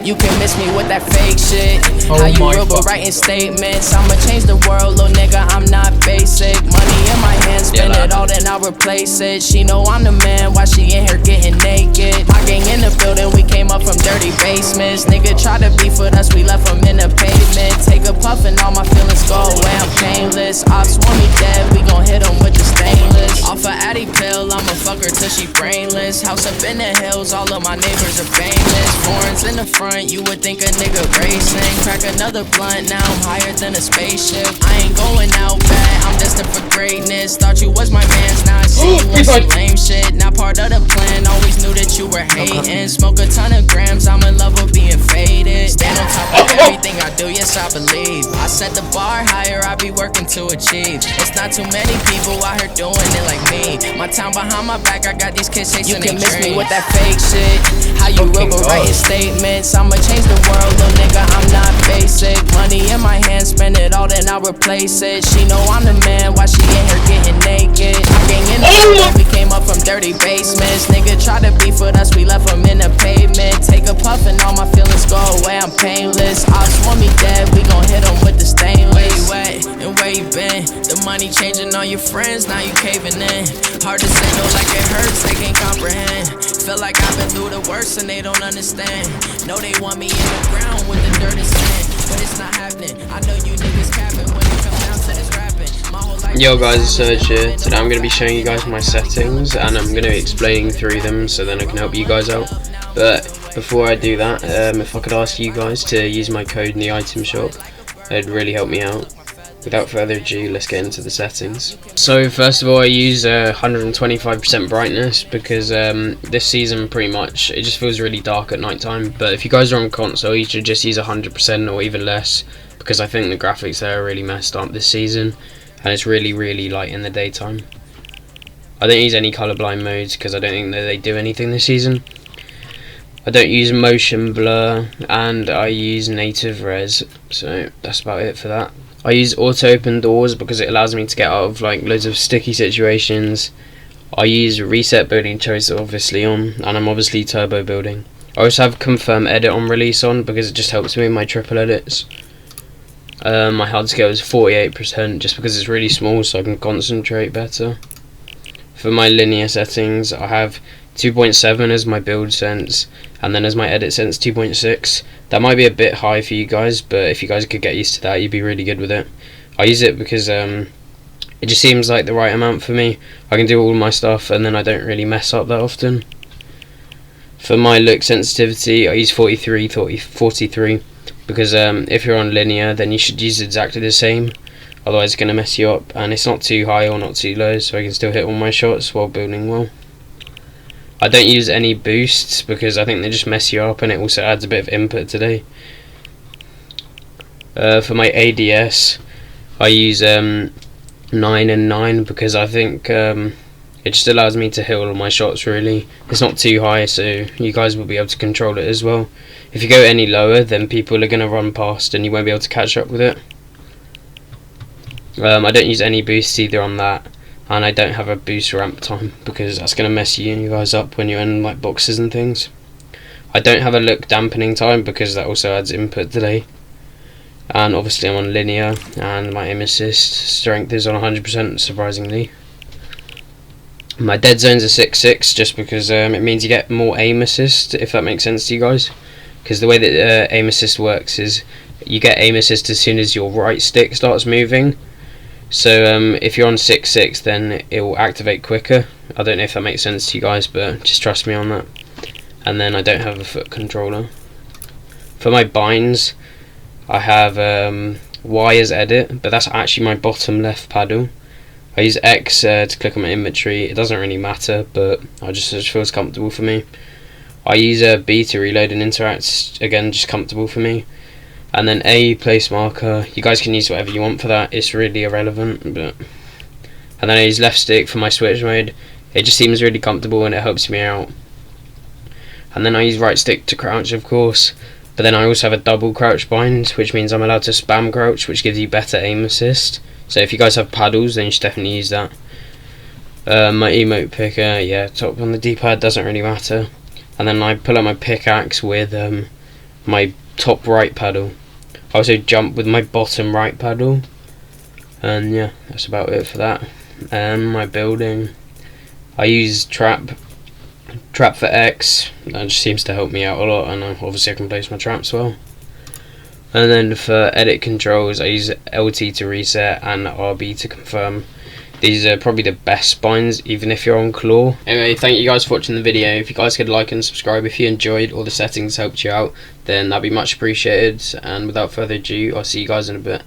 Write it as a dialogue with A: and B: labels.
A: You can miss me with that fake shit.
B: Oh
A: How you
B: my
A: real but
B: God.
A: writing statements? I'ma change the world, little nigga, I'm not basic. Money in my hands, spend it all, then I'll replace it. She know I'm the man, why she in here getting naked? My gang in the building, we came up from dirty basements. Nigga try to beef with us, we left them in the pavement. Take a puff and all my feelings go away, I'm painless. Ops want me dead, we gon' hit them with the stainless. Off a Addy pill, I'ma fuck her till she brainless. House up in the hills, all of my neighbors are famous. Foreigns in the front, you would think a nigga racing. Crack another blunt, now I'm higher than a spaceship. I ain't going out bad, I'm destined for greatness. Thought you was my mans, now I see you on some lame shit. Not part of the plan, always knew that you were hating. Smoke a ton of grams, I'm in love with being faded. Stand on top of everything I do, yes I believe. I set the bar higher, I be working to achieve. It's not too many people out here doing it like me. My town behind my back, I got these kids chasing their dreams. You can miss me with that fake shit. How you real but writing statements? I'ma change the world, little nigga, I'm not basic. Money in my hands, spend it all, then I'll replace it. She know I'm the man, why she in here getting naked? My gang in the building, we came up from dirty basements. Nigga try to beef with us, we left them in the pavement. Take a puff and all my feelings go away, I'm painless. Ops want me dead, we gon' hit them with the stainless. Where you at and where you been? The money changing all your friends, now you caving in. Hard to say no like it hurts, they can't comprehend. Feel like I've been through the worst and they don't understand. Know they want me in the ground with the dirt and sand, but it's not happening. I know you niggas capping when it comes down to this rapping. My whole life.
B: Yo guys, it's Surge here. Today I'm going to be showing you guys my settings and I'm going to be explaining through them so then I can help you guys out. But before I do that, if I could ask you guys to use my code in the item shop, it'd really help me out. Without further ado, let's get into the settings. So first of all, I use 125% brightness because this season pretty much it just feels really dark at night time. But if you guys are on console, you should just use 100% or even less, because I think the graphics there are really messed up this season and it's really light in the daytime. I don't use any colorblind modes because I don't think that they do anything this season. I don't use motion blur and I use native res, so that's about it for that. I use auto open doors because it allows me to get out of like loads of sticky situations. I use reset building choice obviously on, and I'm obviously turbo building. I also have confirm edit on release on because it just helps me with my triple edits. My hard scale is 48% just because it's really small so I can concentrate better. For my linear settings I have 2.7 as my build sense, and then as my edit sense 2.6. That might be a bit high for you guys, but if you guys could get used to that, you'd be really good with it. I use it because it just seems like the right amount for me. I can do all my stuff and then I don't really mess up that often. For my look sensitivity, I use 43 because if you're on linear, then you should use exactly the same. Otherwise it's going to mess you up, and it's not too high or not too low, so I can still hit all my shots while building well. I don't use any boosts because I think they just mess you up and it also adds a bit of input today. For my ADS, I use 9 and 9 because I think it just allows me to hit all of my shots really. It's not too high, so you guys will be able to control it as well. If you go any lower, then people are going to run past and you won't be able to catch up with it. I don't use any boosts either on that. And I don't have a boost ramp time because that's going to mess you guys up when you're in like boxes and things. I don't have a look dampening time because that also adds input delay. And obviously I'm on linear and my aim assist strength is on 100% surprisingly. My dead zones are 6.6 just because it means you get more aim assist, if that makes sense to you guys. Because the way that aim assist works is you get aim assist as soon as your right stick starts moving. So if you're on 6.6 then it will activate quicker. I don't know if that makes sense to you guys, but just trust me on that. And then I don't have a foot controller. For my binds I have Y as edit, but that's actually my bottom left paddle. I use X to click on my inventory. It doesn't really matter, but it just feels comfortable for me. I use B to reload and interact, again just comfortable for me. And then A, place marker. You guys can use whatever you want for that, it's really irrelevant. But and then I use left stick for my switch mode. It just seems really comfortable and it helps me out. And then I use right stick to crouch, of course, but then I also have a double crouch bind, which means I'm allowed to spam crouch, which gives you better aim assist. So if you guys have paddles, then you should definitely use that. My emote picker, yeah, top on the D-pad, doesn't really matter. And then I pull out my pickaxe with my my top right paddle. I also jump with my bottom right paddle, and yeah, that's about it for that. And my building, I use trap for X. That just seems to help me out a lot, and obviously I can place my traps well. And then for edit controls, I use LT to reset and RB to confirm. These are probably the best spines, even if you're on claw. Anyway, thank you guys for watching the video. If you guys could like and subscribe if you enjoyed or the settings helped you out, then that'd be much appreciated. And without further ado, I'll see you guys in a bit.